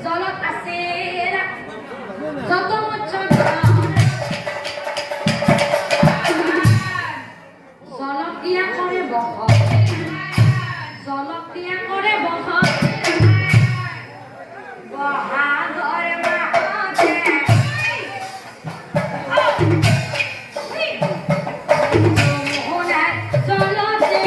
জলত আছে যত মুচ্ছর জলক দিয়া করে বহ জলক দিয়া করে বহ বহাগর মাঝে মোহনার জলতে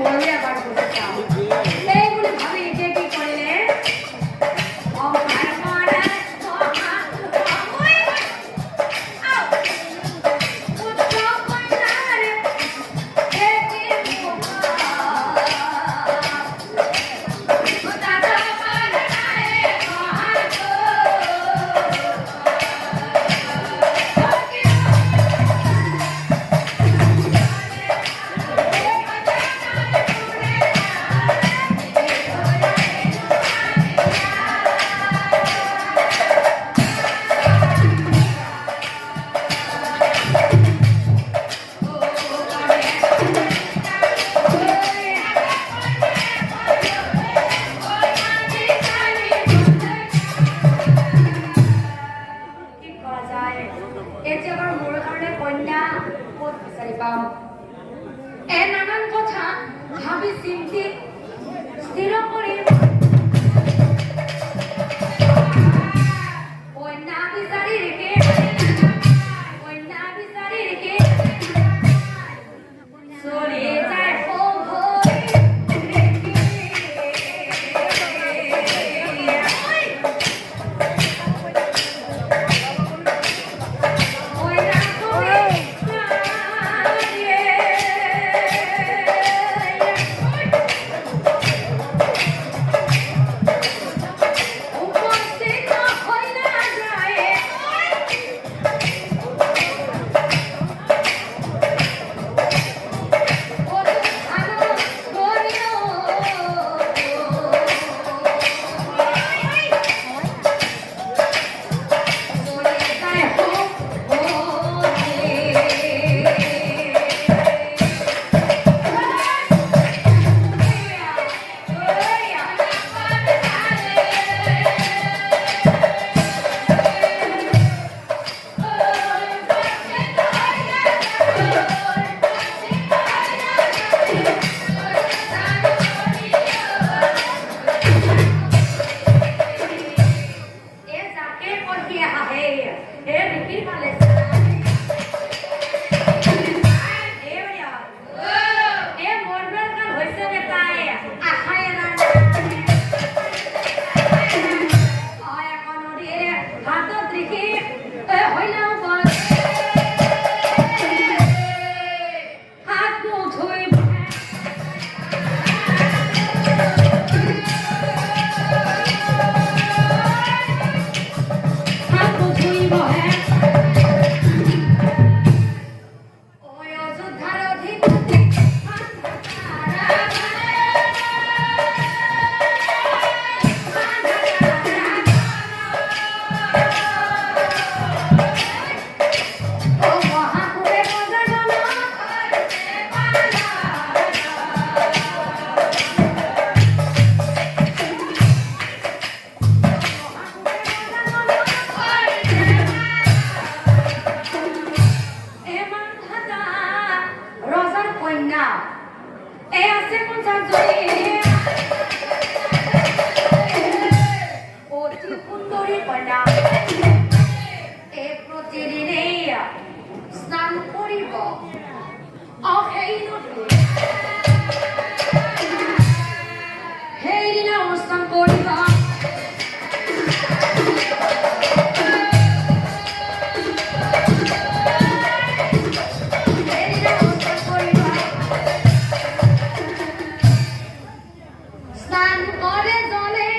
বলে আবার বসে যাও এইগুলি ভাবে একে কি করলে অমার মনে মহা ওই আও পুত্র কন্যারে একে মুখা দাদা বানায় মহা নানান কথা ভাবি চিন্তি স্থির করে কন্যা বিচারি রেখে চলে যায় স্নান করিব হেইনা অনুষ্ঠান করিব স্নান করে জলে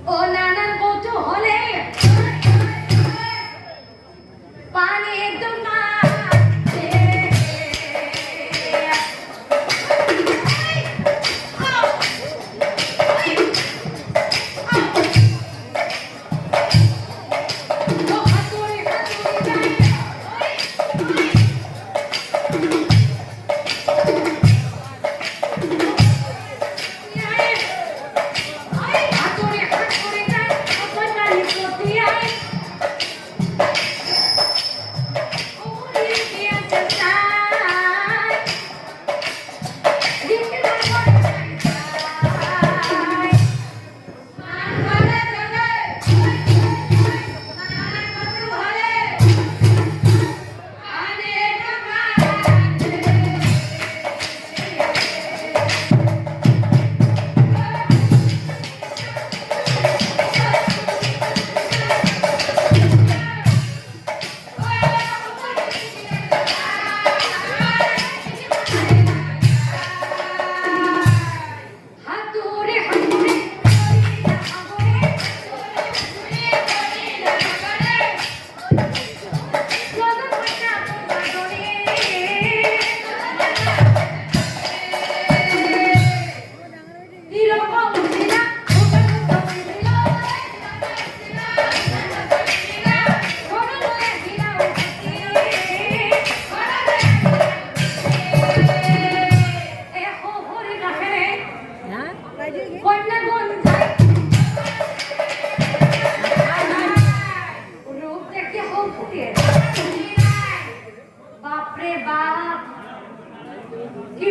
ও নানান কৌতূহলে পানি একদম না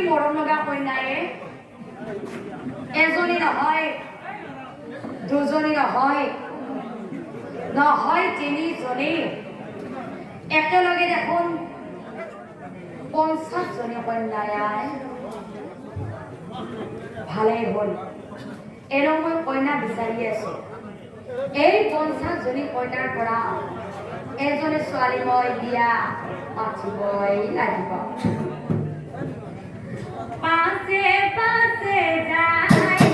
মৰম লগা কন্যায়ে এজনী নহয় দুজনী নহয় নহয় তিনিজনী একেলগে দেখোন 50 জনী কন্যাই ভালেই হ'ল এনে মই কন্যা বিচাৰি আছো এই 50 জনী কন্যাৰ পৰা এজনী ছোৱালী মই বিয়া পাতিবই লাগিব পাছে পাছে যায়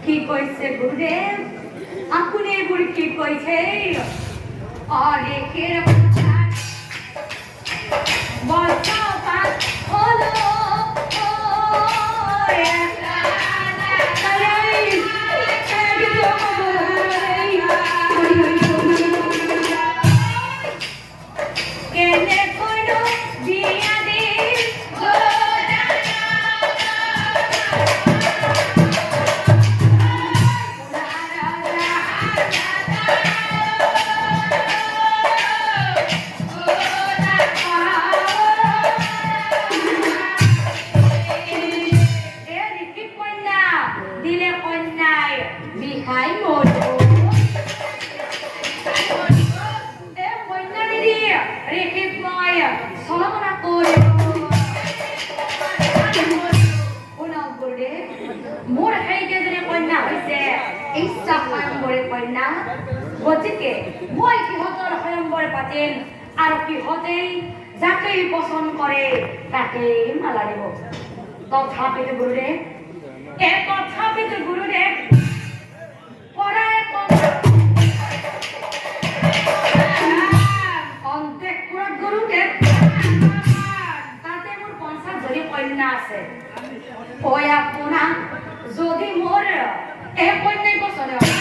কি কইছে গুরুদেব আপনি বুড়ি কি কইছে আরে কে বলছো পাস হলো গতিকে মই সিহঁতৰ স্বয়ম্বৰ পাতিম আৰু সিহঁতেই যাকেই পচন্দ কৰে তাকেই মালা দিব তথাপিতো গুৰুদেৱ অন্তঃপুৰত গুৰুদেৱ তাতে মোৰ 50 জনী কন্যা আছে কৈ আপোনাক যদি মোৰ এই কন্যাই পচন্দ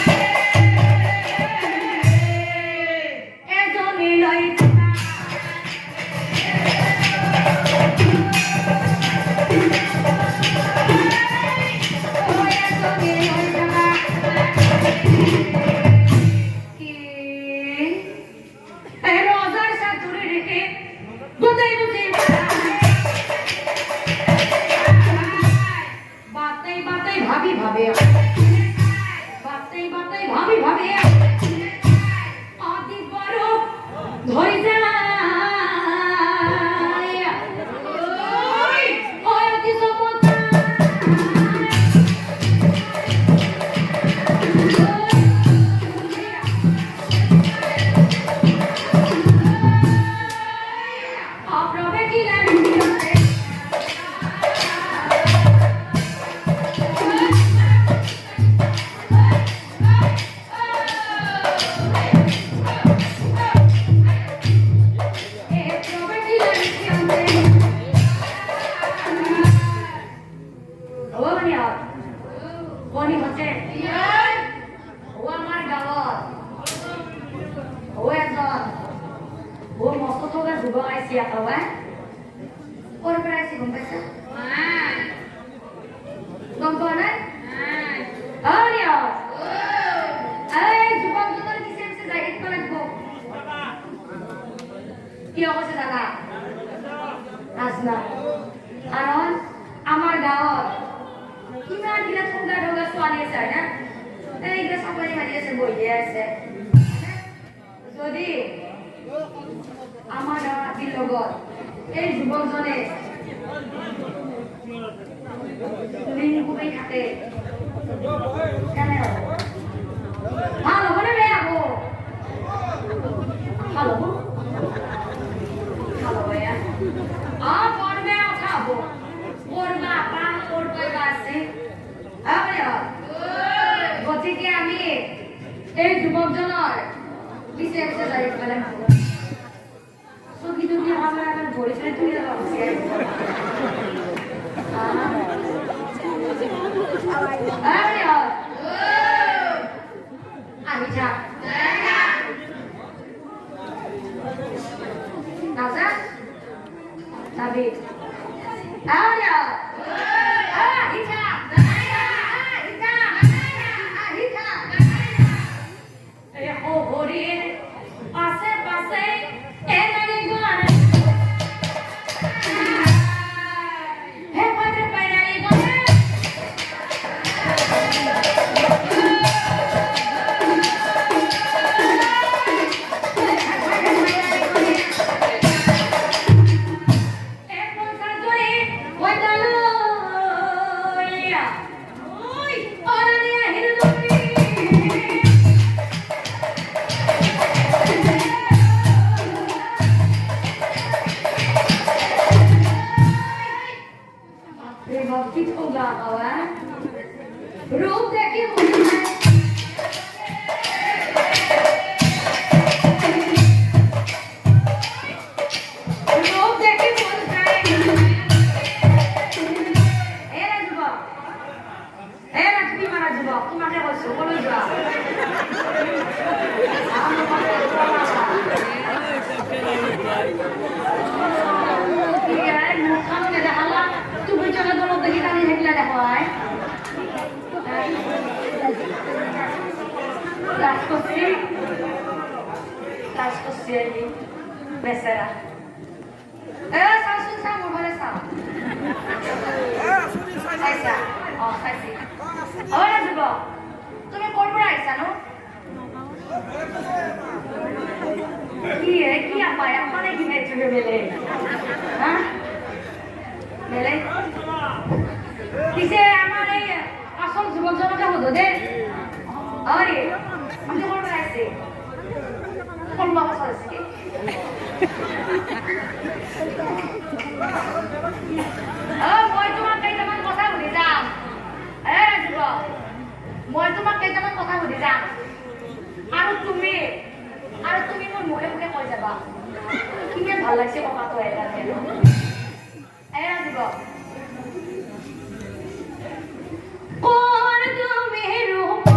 আমার গাঁৱত কিমান দিনা ঠগা ঠগা ছোৱালী আছে না এইগিলা চাকৰি মাৰি আছে বহি আছে যদি আমাৰ গাঁৱৰ লগত এই যুৱকজনে লিংক কৰি থাকে কেনে হ'ব ভাল হ'ব নে বেয়া হ'ব ভাল হ'ব ভাল হ'ব এয়া পঢ়বে উঠাব পঢ়বা পাম পঢ়বা আছে গতিকে আমি এই যুৱকজনৰ পিছে পিছে যাই পেলাই চকী টকী আমাৰ ভৰি চৰি তুলি যাব আহি থাক নাজা নাবি আয়া আহিছা বাবা রূপ দেখে মনে হয় রূপ দেখে মনে হয় এরা যুবক এরা তুমি মারা যুবক তোমাকে বলছো বলো যা তুমি চলে দৌড় দেখি দাঁড়িয়ে থাকলে দেখো ক্লাস করছি বেচারা চাওচোন চাওঁ মোৰ ফালে চাওঁ চাইছা চাইছি হয় না যুৱ তুমি ক'ৰ পৰা আহিছা নো কি আপায় মানে কি মেচুকে মেলে হ্যাঁ মেলে পিছে আমার এই আসল যুবকজনকে হতো দে আরে আমি ক'ৰ পৰা আহিছে কোন বাবা চলেছে কি মই তোমাক কেইটামান কথা সুধি যাম যুৱক মই তোমাক কেইটামান কথা সুধি যাম আৰু তুমি মোৰ মুখে মুখে কৈ যাবা কিমান ভাল লাগিছে কথাটো এটা যুৱক কোন তুমি ৰূপ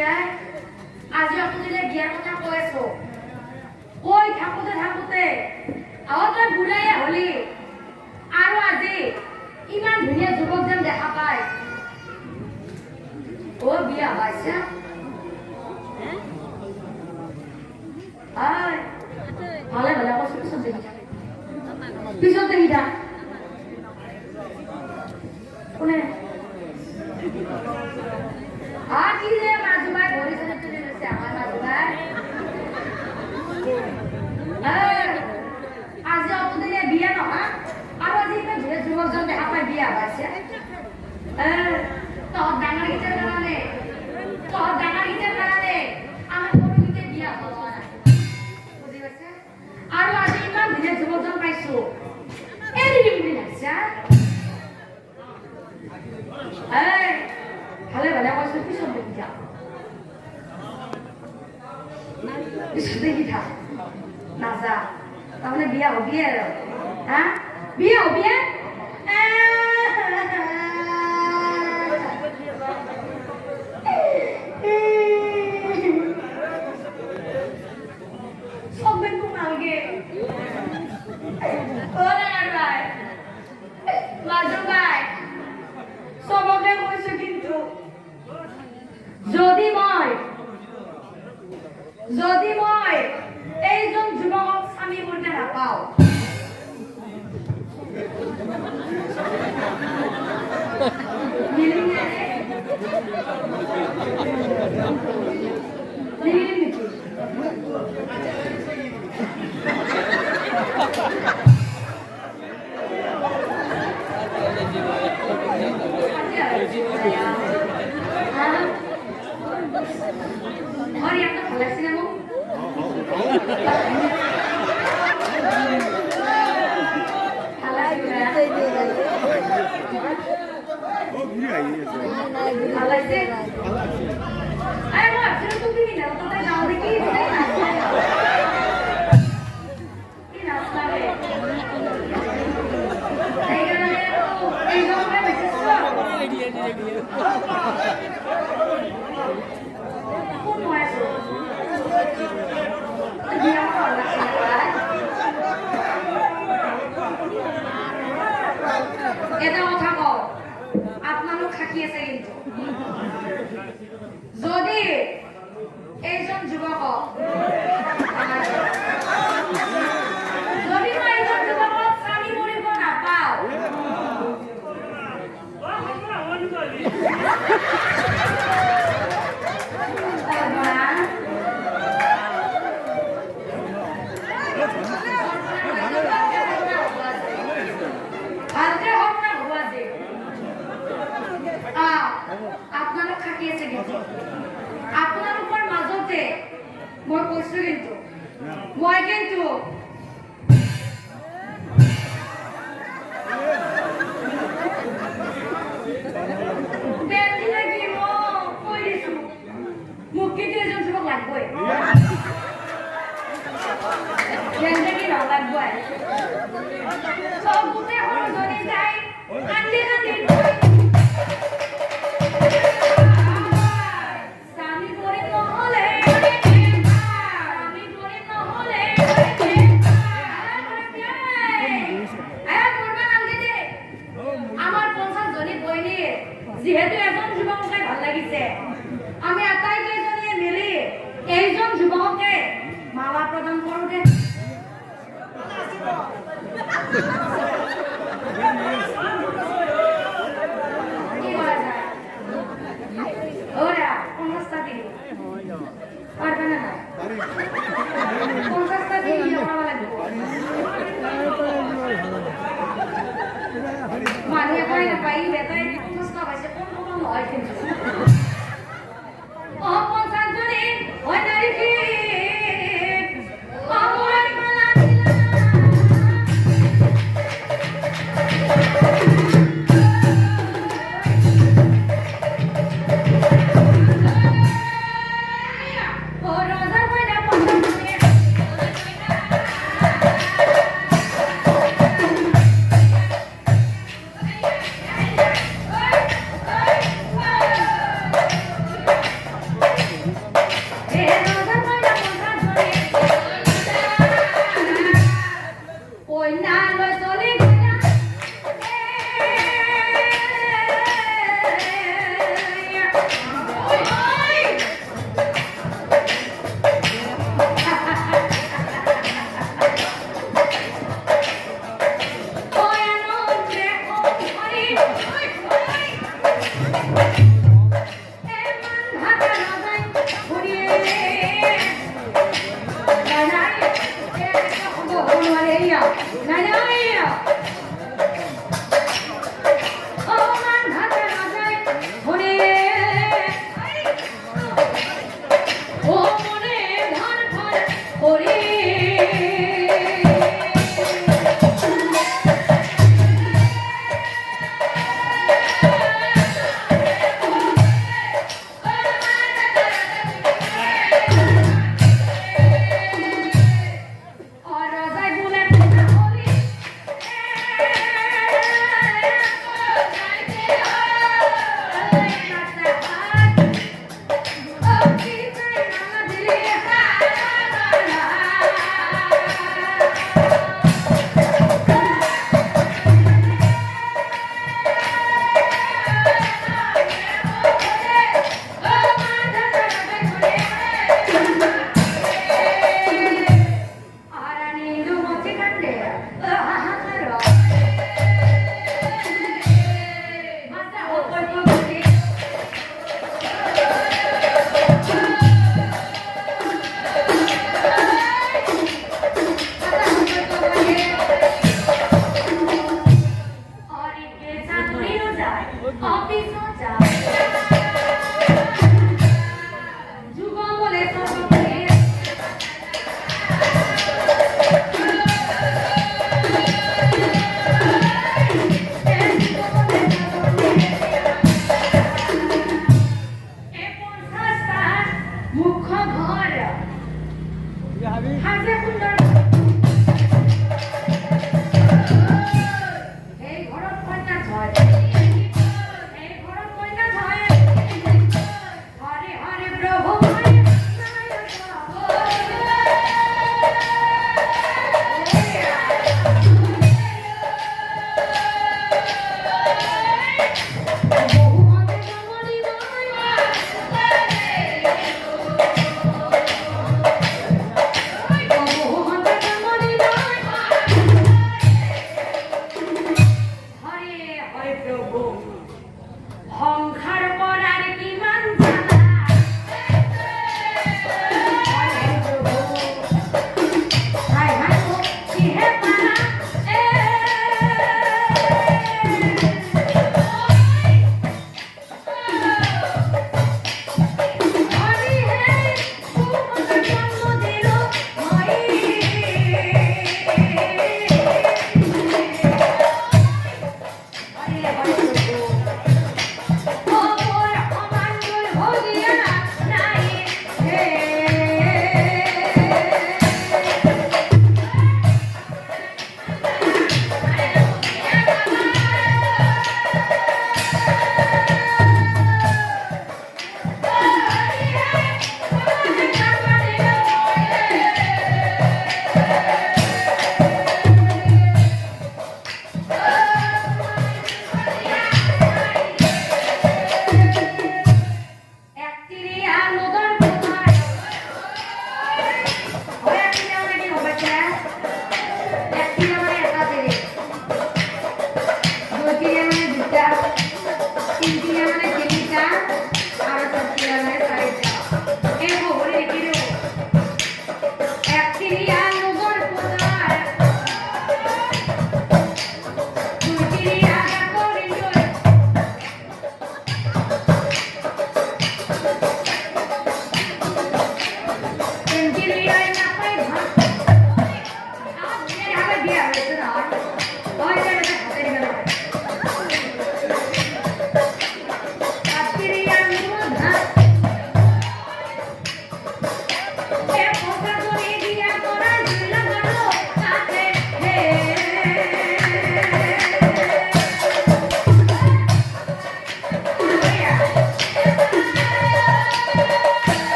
বিয়াই আজি অতদিনে বিয়াৰ কথা কৈ আছো কৈ থাকোতে তই বুঢ়াই হলি আৰু আজি ইমান ধুনীয়া যুৱক যেন দেখা পায় ও বিয়া হৈছে ভালে ভালে কৈছো পিছত দেখি থাক কোনে কি যে মাজুবাই ভৰিছে তুলি লৈছে আমাৰ মাজুবাই আজি অতদিনে বিয়া নহয় আৰু আজি ইমান ধুনীয়া যুৱকজন দেখা পাই বিয়া হৈছে তহঁত ডাঙৰ গীতেৰ কাৰণে আমাৰ সৰুগীতে বিয়া হ'ব নাই বুজি পাইছে আৰু আজি ইমান ধুনীয়া যুৱকজন পাইছো এৰি দিম বুলি লাগিছে ভালে ভালে কৈছো পিছত দেখি থাক নাযা তাৰমানে বিয়া হবি আৰু হা বিয়া হবি যদি মই এইজন যুৱকক স্বামী কৰিব নাপাওঁ এটা কথা কও আপোনালোক খাকি আছে কিন্তু যদি এইজন যুৱকক যদি মই এইজন যুৱকক স্বামী কৰিব নাপাওঁ আপোনালোক খাকি আছে কিন্তু আপোনালোকৰ মাজতে মই কৈছো কিন্তু মই কিন্তু মোক কিন্তু এজন যুৱক লাগবই যেনেকে নলাগবই চব গোটেই সৰুজনী যাই কান্দি কান্দি যিহেতু এজন যুৱককে ভাল লাগিছে আমি আটাইকেইজনীয়ে মিলি এইজন যুৱককে মালা প্ৰদান কৰো দে কি কৰা যায় ওরা 50টা দিন পারবে না 50টা দিন পাওয়া লাগবে মানে কই না পাই বেটাই 50টা পাইছে কোন হয় কিন্তু ও 50 জনে হয় না কি ঘৰ হাজে সুন্দৰ এই ঘৰত কন্যা হয় এই ঘৰত কন্যা হয় হরে হরে প্রভু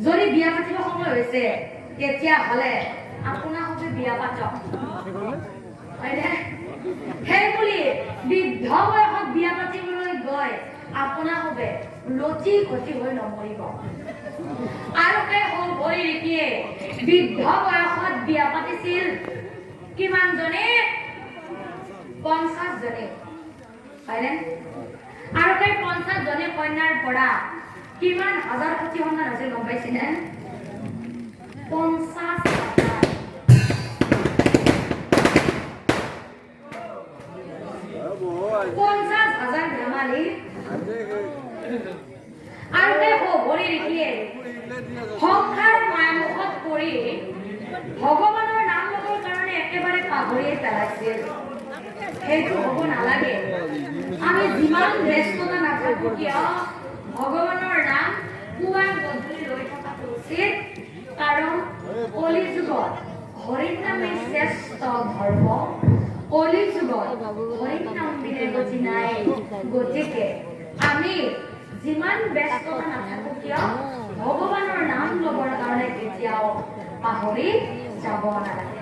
যদি বিয়া পাতিব সময় হৈছে তেতিয়া হলে আপোনা হবে বিয়া পাতক হয়নে সেই বুলি বৃদ্ধ বয়সত বিয়া পাতিবলৈ গৈ আপোনা হবে লতি ঘটি হৈ নমৰিব আৰু সেই ভৰি ৰীতিয়ে বৃদ্ধ বয়সত বিয়া পাতিছিল কিমান জনে 50 জনে হয়নে আৰু সেই 50 জনে কন্যাৰ পৰা কিমান হাজাৰ কোটি সন্তান আছে গম পাইছেনে 50,000 ধেমালি আৰু সেই ভৰি ৰীতিয়ে সংসাৰ মায়ামুখত পৰি ভগৱানৰ নাম ল'বৰ কাৰণে একেবাৰে পাহৰিয়ে পেলাইছিল সেইটো হ'ব নালাগে আমি যিমান ব্যস্ততা নাথাকো কিয় ভগৱানৰ নাম পুৱা গধূলি লৈ থকাটো উচিত কাৰণ কলি যুগত হৰিৰ নামেই শ্ৰেষ্ঠ ধৰ্ম কলি যুগত হৰিৰ নাম বিনে গতি নাই গতিকে আমি যিমান ব্যস্ততা নাথাকো কিয় ভগৱানৰ নাম ল'বৰ কাৰণে কেতিয়াও পাহৰি যাব নালাগে